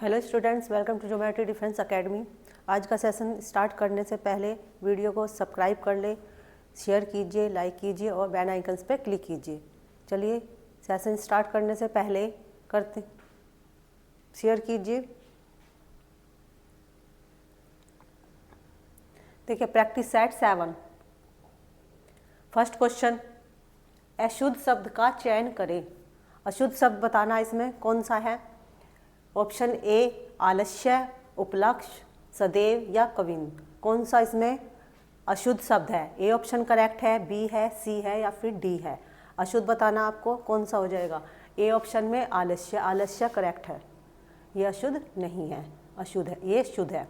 Hello students, welcome to Geometry Defence Academy. आज का session start करने से पहले वीडियो को सब्सक्राइब कर ले, शेयर कीजिए, लाइक कीजिए और बेल आइकन्स पे क्लिक कीजिए। चलिए सेशन स्टार्ट करने से पहले करते शेयर कीजिए। देखिए प्रैक्टिस सेट 7। फर्स्ट क्वेश्चन, अशुद्ध शब्द का चयन करें। अशुद्ध शब्द बताना इसमें कौन सा है। ऑप्शन ए आलस्य, उपलक्ष्य, सदैव या कविंद। कौन सा इसमें अशुद्ध शब्द है। ए ऑप्शन करेक्ट है, बी है, सी है या फिर डी है। अशुद्ध बताना आपको कौन सा हो जाएगा। ए ऑप्शन में आलस्य, आलस्य करेक्ट है, ये अशुद्ध नहीं है, अशुद्ध है, ये शुद्ध है।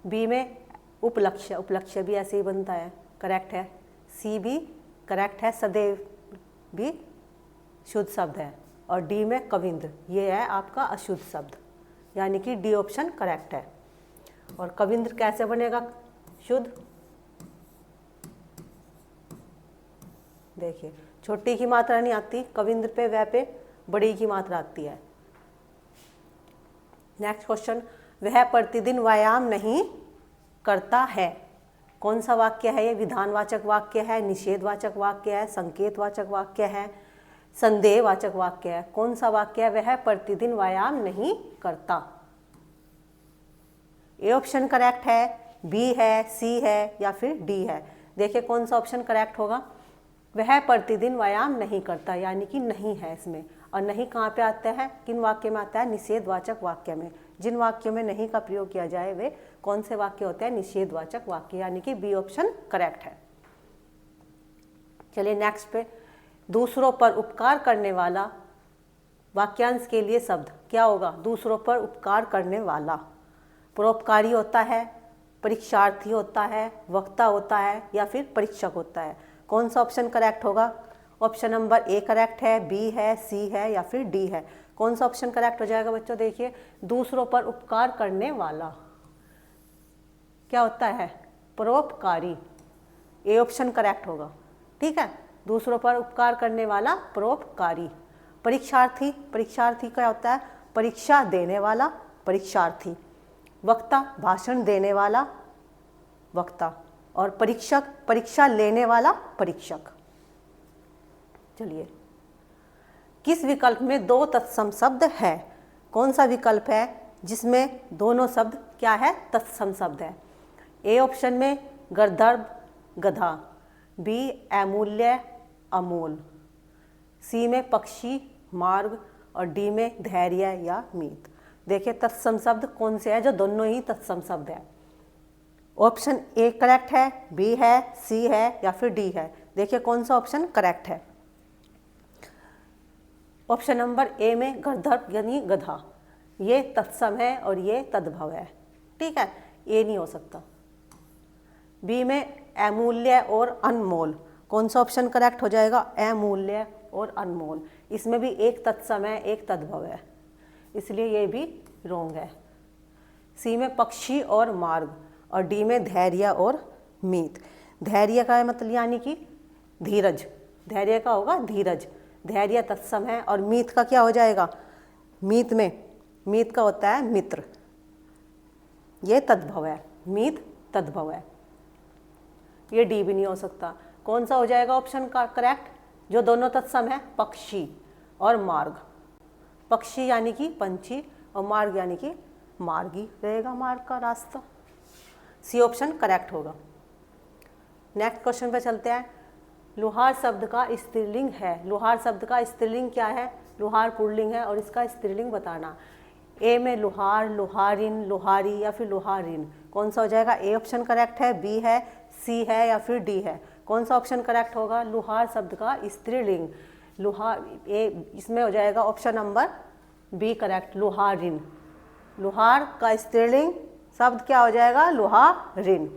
बी में उपलक्ष्य, उपलक्ष्य भी ऐसे ही बनता है, करेक्ट है। सी भी करेक्ट है, सदैव भी शुद्ध शब्द है। और डी में कविंद, ये है आपका अशुद्ध शब्द, यानी कि डी ऑप्शन करेक्ट है। और कविंद कैसे बनेगा शुद्ध। देखिए छोटी की मात्रा नहीं आती कविंद पे, वह पे बड़ी की मात्रा आती है। नेक्स्ट क्वेश्चन, वह प्रतिदिन व्यायाम नहीं करता है। कौन सा वाक्य है ये। विधानवाचक वाक्य है, निषेधवाचक वाक्य है, संकेतवाचक वाक्य है, संदेहवाचक वाक्य है। कौन सा वाक्य है। वह प्रतिदिन व्यायाम नहीं करता। ए ऑप्शन करेक्ट है, बी है, सी है या फिर डी है। देखिए कौन सा ऑप्शन करेक्ट होगा। वह प्रतिदिन व्यायाम नहीं करता, यानी कि नहीं है इसमें। और नहीं कहाँ पे आता है, किन वाक्य में आता है। निषेधवाचक वाक्य में। जिन वाक्यों में नहीं का प्रयोग किया जाए वे कौन से वाक्य होते हैं। निषेधवाचक वाक्य, यानी कि बी ऑप्शन करेक्ट है। चलिए नेक्स्ट पे, दूसरों पर उपकार करने वाला। वाक्यांश के लिए शब्द क्या होगा। दूसरों पर उपकार करने वाला। परोपकारी होता है, परीक्षार्थी होता है, वक्ता होता है या फिर परीक्षक होता है। कौन सा ऑप्शन करेक्ट होगा। ऑप्शन नंबर ए करेक्ट है, बी है, सी है या फिर डी है। कौन सा ऑप्शन करेक्ट हो जाएगा बच्चों। देखिए दूसरों पर उपकार करने वाला क्या होता है, परोपकारी। ए ऑप्शन करेक्ट होगा, ठीक है। दूसरों पर उपकार करने वाला परोपकारी। परीक्षार्थी, परीक्षार्थी क्या होता है, परीक्षा देने वाला, परीक्षार्थी। वक्ता, भाषण देने वाला, वक्ता। और परीक्षक, परीक्षा लेने वाला, परीक्षक। चलिए, किस विकल्प में दो तत्सम शब्द है। कौन सा विकल्प है जिसमें दोनों शब्द क्या है, तत्सम शब्द है। ए ऑप्शन में गर्दभ, गधा, बी अमूल्य, अमोल, सी में पक्षी, मार्ग और डी में धैर्य या मीत। देखिए तत्सम शब्द कौन से है जो दोनों ही तत्सम शब्द है। ऑप्शन ए करेक्ट है, बी है, सी है या फिर डी है। देखिए कौन सा ऑप्शन करेक्ट है। ऑप्शन नंबर ए में गर्दभ यानी गधा, ये तत्सम है और ये तद्भव है, ठीक है, ये नहीं हो सकता। बी में अमूल्य और अनमोल। कौन सा ऑप्शन करेक्ट हो जाएगा, अमूल्य और अनमोल। इसमें भी एक तत्सम है, एक तद्भव है, इसलिए ये भी रॉन्ग है। सी में पक्षी और मार्ग और डी में धैर्य और मीत। धैर्य का है मतलब यानी कि धीरज, धैर्य का होगा धीरज, धैर्य तत्सम है। और मीत का क्या हो जाएगा, मीत में, मीत का होता है मित्र, ये तद्भव है, मीत तद्भव है, ये डी भी नहीं हो सकता। कौन सा हो जाएगा ऑप्शन का करेक्ट जो दोनों तत्सम है, पक्षी और मार्ग। पक्षी यानी कि पंछी और मार्ग यानी कि मार्गी रहेगा, मार्ग का रास्ता। सी ऑप्शन करेक्ट होगा। नेक्स्ट क्वेश्चन पे चलते हैं। लुहार शब्द का स्त्रीलिंग है। लुहार शब्द का स्त्रीलिंग क्या है, लुहार पुल्लिंग है और इसका स्त्रीलिंग बताना। ए में लुहार, लुहारिन, लुहारी या फिर लुहारिन। कौन सा हो जाएगा। ए ऑप्शन करेक्ट है, बी है, सी है या फिर डी है। कौन सा ऑप्शन करेक्ट होगा। लुहार शब्द का स्त्रीलिंग, लुहार, ए इसमें हो जाएगा ऑप्शन नंबर बी करेक्ट, लुहारिन। लुहार का स्त्रीलिंग शब्द क्या हो जाएगा, लुहारिन।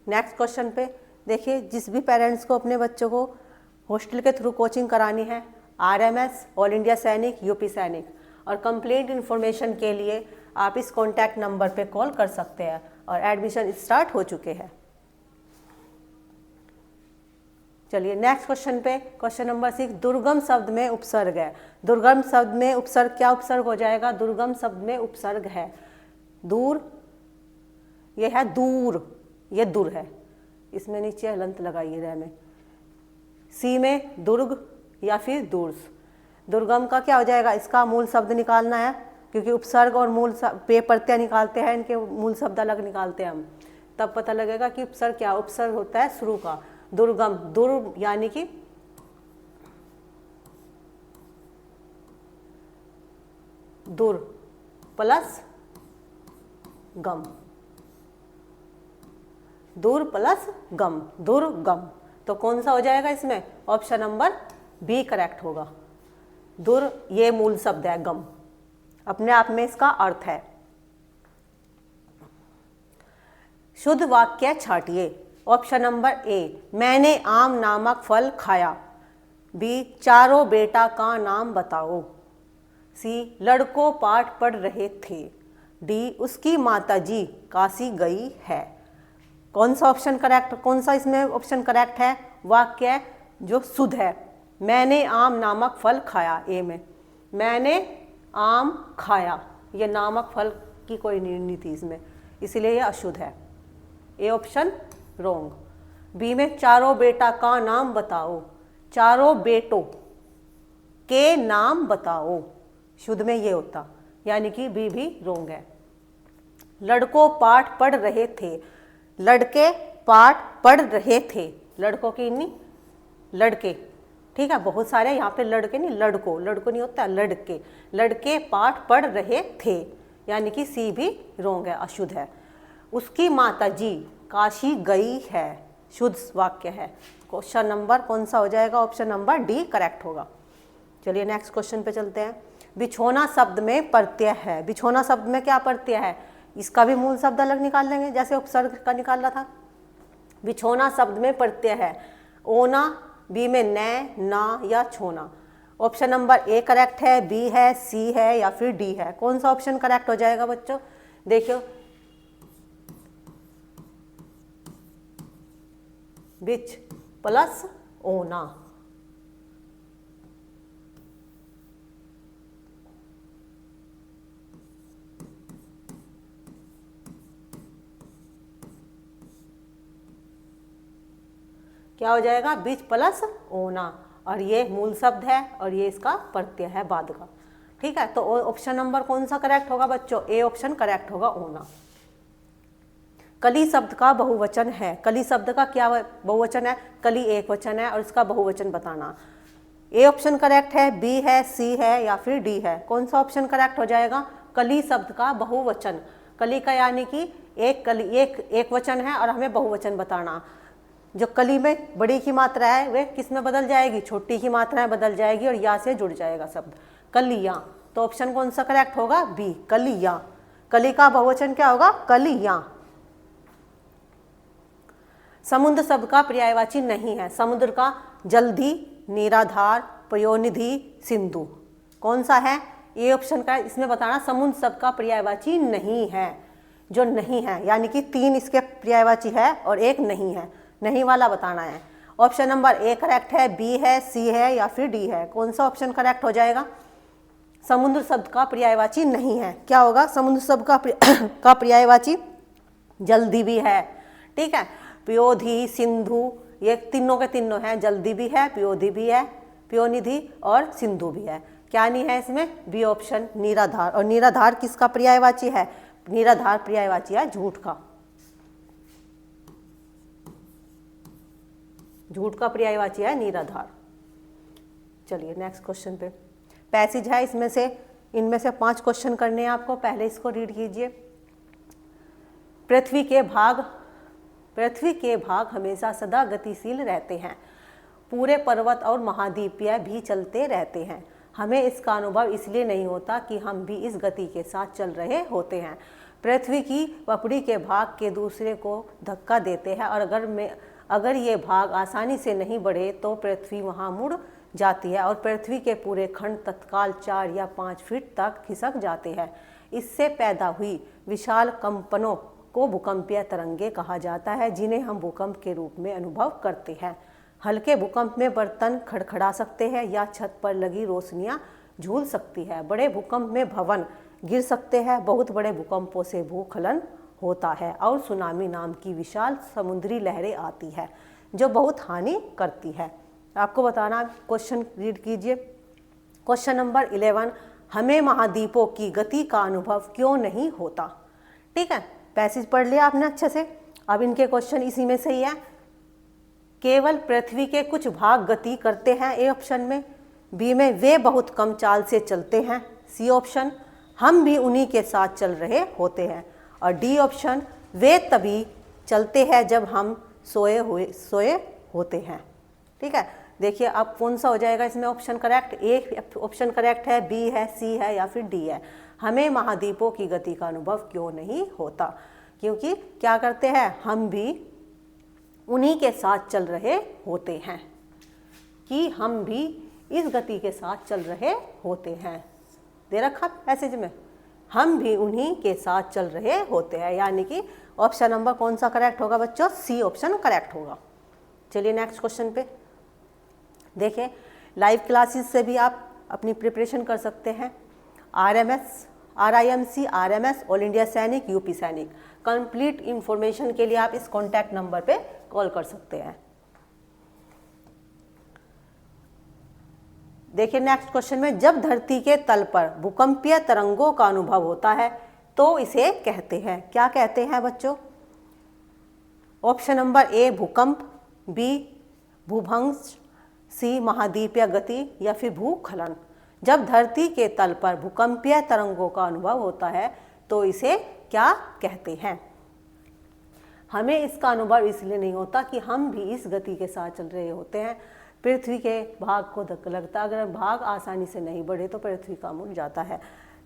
नेक्स्ट क्वेश्चन पे देखिए, जिस भी पेरेंट्स को अपने बच्चों को हॉस्टल के थ्रू कोचिंग करानी है, आरएमएस, ऑल इंडिया सैनिक, यूपी सैनिक, और कंप्लीट इन्फॉर्मेशन के लिए आप इस कॉन्टैक्ट नंबर पे कॉल कर सकते हैं और एडमिशन स्टार्ट हो चुके हैं। चलिए नेक्स्ट क्वेश्चन पे, क्वेश्चन नंबर 6, दुर्गम शब्द में उपसर्ग है। दुर्गम शब्द में उपसर्ग, क्या उपसर्ग हो जाएगा? दुर्गम शब्द में उपसर्ग है दूर, ये है दूर, ये दुर है, इसमें नीचे हलंत लगाइए रह में। सी में दुर्ग या फिर दूर्स। दुर्गम का क्या हो जाएगा? इसका मूल शब्द निकालना है, क्योंकि उपसर्ग और मूल पे प्रत्यय निकालते हैं, इनके मूल शब्द अलग निकालते हैं हम, तब पता लगेगा कि उपसर्ग क्या। उपसर्ग होता है शुरू का। दुर्गम, दुर यानी कि दुर प्लस गम, दूर प्लस गम, दुर्गम। तो कौन सा हो जाएगा इसमें? ऑप्शन नंबर बी करेक्ट होगा। दुर ये मूल शब्द है, गम अपने आप में इसका अर्थ है। शुद्ध वाक्य छाटिए। ऑप्शन नंबर ए, मैंने आम नामक फल खाया। बी, चारों बेटा का नाम बताओ। सी, लड़कों पाठ पढ़ रहे थे। डी, उसकी माताजी काशी गई है। कौन सा ऑप्शन करेक्ट, कौन सा इसमें ऑप्शन करेक्ट है? वाक्य जो शुद्ध है, मैंने आम नामक फल खाया। ए में मैंने आम खाया, ये नामक फल की कोई नहीं थी इसमें, इसलिए यह अशुद्ध है। A option wrong. बी में चारों बेटा का नाम बताओ, चारों बेटों के नाम बताओ, शुद्ध में ये होता, यानी कि बी भी रोंग है। लड़कों पाठ पढ़ रहे थे, लड़के पाठ पढ़ रहे थे, लड़कों की नहीं, लड़के, ठीक है, बहुत सारे यहाँ पे लड़के नहीं, लड़कों, लड़कों नहीं होता, लड़के, लड़के पाठ पढ़ रहे थे, यानी कि सी भी रोंग है, अशुद्ध है। उसकी माताजी काशी गई है, शुद्ध वाक्य है। क्वेश्चन नंबर कौन सा हो जाएगा? ऑप्शन नंबर डी करेक्ट होगा। चलिए नेक्स्ट क्वेश्चन पे चलते हैं। बिछोना शब्द में प्रत्यय है। बिछोना शब्द में क्या प्रत्यय है? इसका भी मूल शब्द अलग निकाल लेंगे, जैसे उपसर्ग का निकालना था। बिछोना शब्द में प्रत्यय है ओना, बी में न, ना या छोना। ऑप्शन नंबर ए करेक्ट है, बी है, सी है या फिर डी है। कौन सा ऑप्शन करेक्ट हो जाएगा बच्चों? देखियो, बिच प्लस ओना। क्या हो जाएगा? बीच प्लस ओना, और ये मूल शब्द है और ये इसका प्रत्यय है बाद का, ठीक है। तो ऑप्शन नंबर कौन सा करेक्ट होगा बच्चों? ए ऑप्शन करेक्ट होगा, ओना। कली शब्द का बहुवचन है। कली शब्द का क्या बहुवचन है? कली एक वचन है और इसका बहुवचन बताना। ए ऑप्शन करेक्ट है, बी है, सी है या फिर डी है। कौन सा ऑप्शन करेक्ट हो जाएगा? कली शब्द का बहुवचन। कली का यानी कि एक कली, एक वचन है और हमें बहुवचन बताना। जो कली में बड़ी की मात्रा है वे किस में बदल जाएगी? छोटी की मात्रा में बदल जाएगी और या से जुड़ जाएगा शब्द, कलियां। तो ऑप्शन कौन सा करेक्ट होगा? बी, कलियां। कली का बहुवचन क्या होगा? कलियां। समुद्र शब्द का पर्यायवाची नहीं है। समुद्र का जलधि, निराधार, पयोनिधि, सिंधु। कौन सा है? ए ऑप्शन का इसमें बताना समुद्र शब्द का पर्यायवाची नहीं है। जो नहीं है यानी कि 3 इसके पर्यायवाची है और एक नहीं है, नहीं वाला बताना है। ऑप्शन नंबर ए करेक्ट है, बी है, सी है या फिर डी है। कौन सा ऑप्शन करेक्ट हो जाएगा? समुद्र शब्द का पर्यायवाची नहीं है। क्या होगा? समुद्र शब्द का पर्यायवाची जल्दी भी है, ठीक है। पयोधि, सिंधु, ये तीनों के तीनों हैं, जल्दी भी है, पयोधि भी है, पयोनिधि और सिंधु भी है। क्या नहीं है इसमें? बी ऑप्शन, निराधार। और निराधार किसका पर्यायवाची है? निराधार पर्यायवाची है झूठ का। झूठ का पर्यायवाची है निराधार। चलिए नेक्स्ट क्वेश्चन पे। पैसेज है इसमें से, इनमें से 5 क्वेश्चन करने हैं आपको। पहले इसको रीड कीजिए। पृथ्वी के भाग हमेशा सदा गतिशील रहते हैं। पूरे पर्वत और महाद्वीपीय भी चलते रहते हैं। हमें इसका अनुभव इसलिए नहीं होता कि हम भी इस गति के साथ चल रहे होते हैं। पृथ्वी की पपड़ी के भाग के दूसरे को धक्का देते हैं और अगर ये भाग आसानी से नहीं बढ़े तो पृथ्वी वहाँ मुड़ जाती है और पृथ्वी के पूरे खंड तत्काल 4 या 5 फीट तक खिसक जाते हैं। इससे पैदा हुई विशाल कंपनों को भूकंपीय तरंगे कहा जाता है, जिन्हें हम भूकंप के रूप में अनुभव करते हैं। हल्के भूकंप में बर्तन खड़खड़ा सकते हैं या छत पर लगी रोशनियां झूल सकती है। बड़े भूकंप में भवन गिर सकते हैं। बहुत बड़े भूकंपों से भूस्खलन होता है और सुनामी नाम की विशाल समुद्री लहरें आती है जो बहुत हानि करती है। आपको बताना, क्वेश्चन रीड कीजिए। क्वेश्चन नंबर 11, हमें महाद्वीपों की गति का अनुभव क्यों नहीं होता? ठीक है, पैसेज पढ़ लिया आपने अच्छे से। अब इनके क्वेश्चन इसी में से ही है। केवल पृथ्वी के कुछ भाग गति करते हैं, ए ऑप्शन में। बी में वे बहुत कम चाल से चलते हैं, सी ऑप्शन। हम भी उन्हीं के साथ चल रहे होते हैं, और डी ऑप्शन, वे तभी चलते हैं जब हम सोए होते हैं। ठीक है, देखिए अब कौन सा हो जाएगा इसमें ऑप्शन करेक्ट। एक ऑप्शन करेक्ट है, बी है, सी है या फिर डी है। हमें महाद्वीपों की गति का अनुभव क्यों नहीं होता? क्योंकि क्या करते हैं, हम भी उन्हीं के साथ चल रहे होते हैं, कि हम भी इस गति के साथ चल रहे होते हैं। दे रखा पैसेज में, हम भी उन्हीं के साथ चल रहे होते हैं, यानी कि ऑप्शन नंबर कौन सा करेक्ट होगा बच्चों? सी ऑप्शन करेक्ट होगा। चलिए नेक्स्ट क्वेश्चन पे देखें। लाइव क्लासेस से भी आप अपनी प्रिपरेशन कर सकते हैं। RIMC, RMS, ऑल इंडिया सैनिक, यूपी सैनिक। कंप्लीट इंफॉर्मेशन के लिए आप इस कॉन्टैक्ट नंबर पे कॉल कर सकते हैं। देखिए नेक्स्ट क्वेश्चन में, जब धरती के तल पर भूकंपीय तरंगों का अनुभव होता है तो इसे कहते हैं, क्या कहते हैं बच्चों? ऑप्शन नंबर ए भूकंप, बी भूभंश, सी महाद्वीपीय गति या फिर भूस्खलन। जब धरती के तल पर भूकंपीय तरंगों का अनुभव होता है तो इसे क्या कहते हैं? हमें इसका अनुभव इसलिए नहीं होता कि हम भी इस गति के साथ चल रहे होते हैं। पृथ्वी के भाग को धक्का लगता, अगर भाग आसानी से नहीं बढ़े तो पृथ्वी का मुड़ जाता है।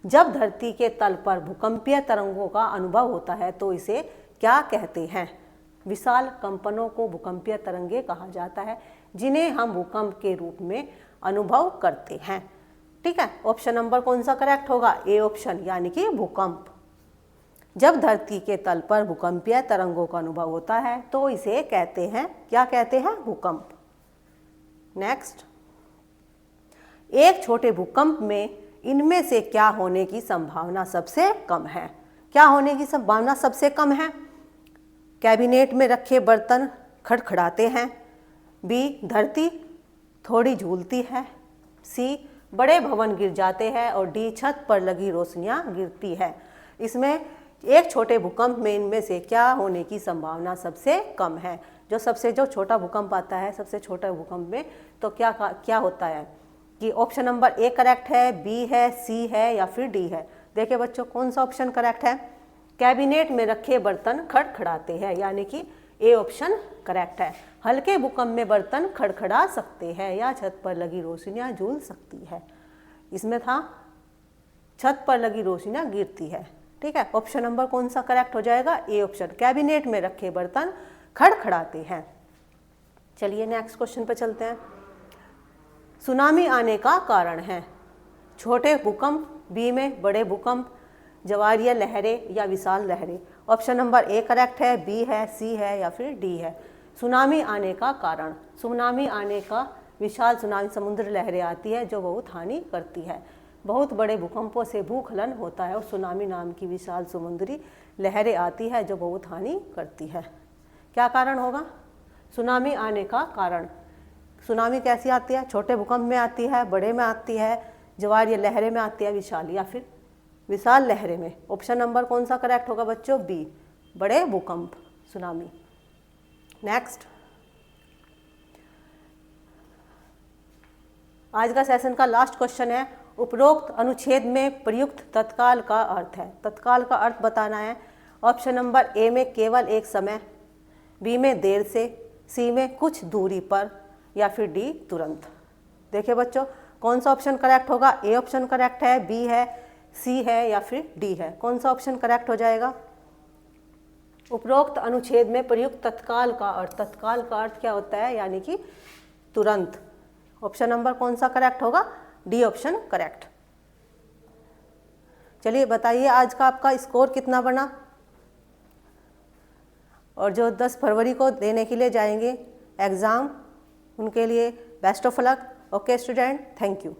जब धरती के तल पर भूकंपीय तरंगों का अनुभव होता है तो इसे क्या कहते हैं? विशाल कंपनों को भूकंपीय तरंगे कहा जाता है, जिन्हें हम भूकंप के रूप में अनुभव करते हैं। ठीक है, ऑप्शन नंबर कौन सा करेक्ट होगा? ए ऑप्शन, यानी कि भूकंप। जब धरती के तल पर भूकंपीय तरंगों का अनुभव होता है तो इसे कहते हैं, क्या कहते हैं? भूकंप। नेक्स्ट, एक छोटे भूकंप में इनमें से क्या होने की संभावना सबसे कम है? क्या होने की संभावना सबसे कम है? कैबिनेट में रखे बर्तन खड़खड़ाते हैं, बी धरती थोड़ी झूलती है, सी बड़े भवन गिर जाते हैं, और डी छत पर लगी रोशनियां गिरती है। इसमें एक छोटे भूकंप में इनमें से क्या होने की संभावना सबसे कम है? जो छोटा भूकंप आता है, सबसे छोटा भूकंप में तो क्या होता है कि ऑप्शन नंबर ए करेक्ट है, बी है, सी है या फिर डी है। देखिए बच्चों कौन सा ऑप्शन करेक्ट है? कैबिनेट में रखे बर्तन खड़खड़ाते हैं, यानी कि ए ऑप्शन करेक्ट है। हल्के भूकंप में बर्तन खड़खड़ा सकते हैं या छत पर लगी रोशनियां झूल सकती है। इसमें था छत पर लगी रोशनियां गिरती है। ठीक है, ऑप्शन नंबर कौन सा करेक्ट हो जाएगा? ए ऑप्शन, कैबिनेट में रखे बर्तन खड़खड़ाते हैं। चलिए नेक्स्ट क्वेश्चन पे चलते हैं। सुनामी आने का कारण है छोटे भूकंप, बी में बड़े भूकंप, ज्वारीय लहरें या विशाल लहरें। ऑप्शन नंबर ए करेक्ट है, बी है, सी है या फिर डी है। सुनामी आने का कारण, सुनामी आने का विशाल सुनामी समुद्र लहरें आती है जो बहुत हानि करती है। बहुत बड़े भूकंपों से भूस्खलन होता है और सुनामी नाम की विशाल समुद्री लहरें आती है जो बहुत हानि करती है। क्या कारण होगा सुनामी आने का कारण? सुनामी कैसी आती है? छोटे भूकंप में आती है, बड़े में आती है, ज्वारीय लहरें में आती है, विशाल या फिर विशाल लहरें में। ऑप्शन नंबर कौन सा करेक्ट होगा बच्चों? बी, बड़े भूकंप, सुनामी। नेक्स्ट, आज का सेशन का लास्ट क्वेश्चन है, उपरोक्त अनुच्छेद में प्रयुक्त तत्काल का अर्थ है। तत्काल का अर्थ बताना है। ऑप्शन नंबर ए में केवल एक समय, बी में देर से, सी में कुछ दूरी पर या फिर डी तुरंत। देखिए बच्चों कौन सा ऑप्शन करेक्ट होगा? ए ऑप्शन करेक्ट है, बी है, सी है या फिर डी है। कौन सा ऑप्शन करेक्ट हो जाएगा? उपरोक्त अनुच्छेद में प्रयुक्त तत्काल का अर्थ, तत्काल का अर्थ क्या होता है? यानी कि तुरंत। ऑप्शन नंबर कौन सा करेक्ट होगा? D option correct. चलिए बताइए आज का आपका स्कोर कितना बना, और जो 10 फरवरी को देने के लिए जाएंगे एग्ज़ाम उनके लिए best of luck. Okay student, thank you.